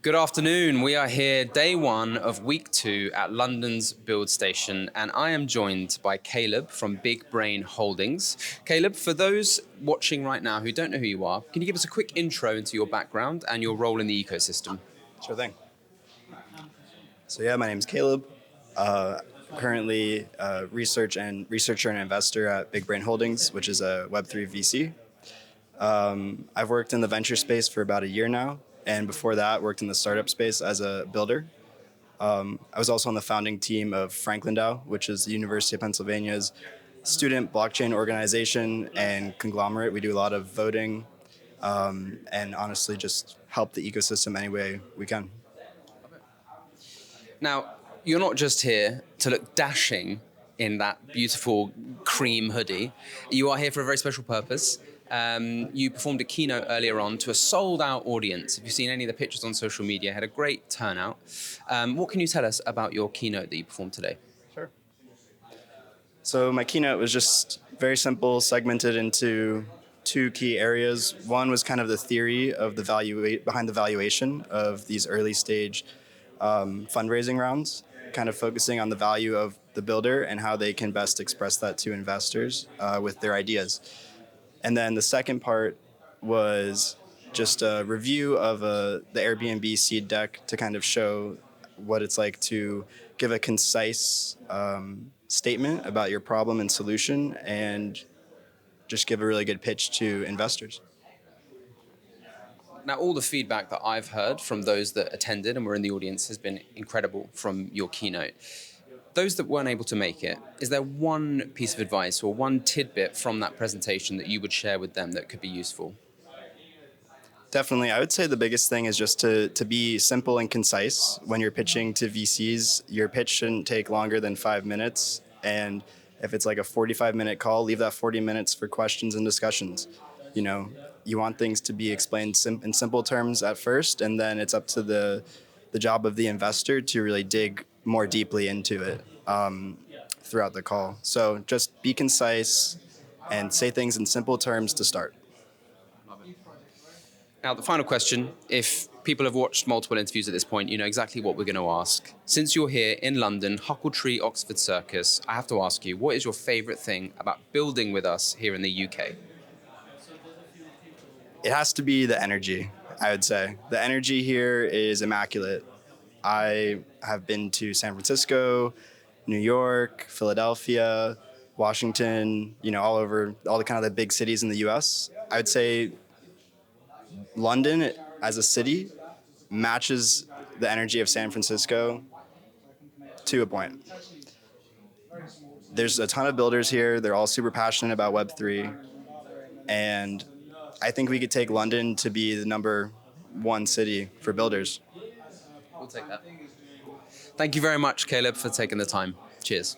Good afternoon. We are here day one of week 2 at London's Buildstation, and I am joined by Caleb from Big Brain Holdings. Caleb, for those watching right now who don't know who you are, can you give us a quick intro into your background and your role in the ecosystem? Sure thing. So my name is Caleb. Currently researcher and investor at Big Brain Holdings, which is a Web3 VC. I've worked in the venture space for about a year now, and before that worked in the startup space as a builder. I was also on the founding team of Franklin DAO, which is the University of Pennsylvania's student blockchain organization and conglomerate. We do a lot of voting and honestly just help the ecosystem any way we can. Now, you're not just here to look dashing in that beautiful cream hoodie. You are here for a very special purpose. You performed a keynote earlier on to a sold-out audience. If you've seen any of the pictures on social media, had a great turnout. What can you tell us about your keynote that you performed today? Sure. So my keynote was just very simple, segmented into two key areas. One was kind of the theory of the behind the valuation of these early stage fundraising rounds, kind of focusing on the value of the builder and how they can best express that to investors with their ideas. And then the second part was just a review of the Airbnb seed deck to kind of show what it's like to give a concise statement about your problem and solution and just give a really good pitch to investors. Now, all the feedback that I've heard from those that attended and were in the audience has been incredible from your keynote. Those that weren't able to make it, is there one piece of advice or one tidbit from that presentation that you would share with them that could be useful? Definitely. I would say the biggest thing is just to be simple and concise. When you're pitching to VCs, your pitch shouldn't take longer than 5 minutes. And if it's like a 45-minute call, leave that 40 minutes for questions and discussions. You want things to be explained in simple terms at first, and then it's up to the job of the investor to really dig more deeply into it throughout the call. So just be concise and say things in simple terms to start. Now, the final question, if people have watched multiple interviews at this point, you know exactly what we're going to ask. Since you're here in London, Huckletree, Oxford Circus, I have to ask you, what is your favourite thing about building with us here in the UK? It has to be the energy, I would say. The energy here is immaculate. I have been to San Francisco, New York, Philadelphia, Washington, all over, all the kind of the big cities in the US. I would say London as a city matches the energy of San Francisco to a point. There's a ton of builders here. They're all super passionate about Web3. And I think we could take London to be the number one city for builders. We'll take that. Thank you very much, Caleb, for taking the time. Cheers.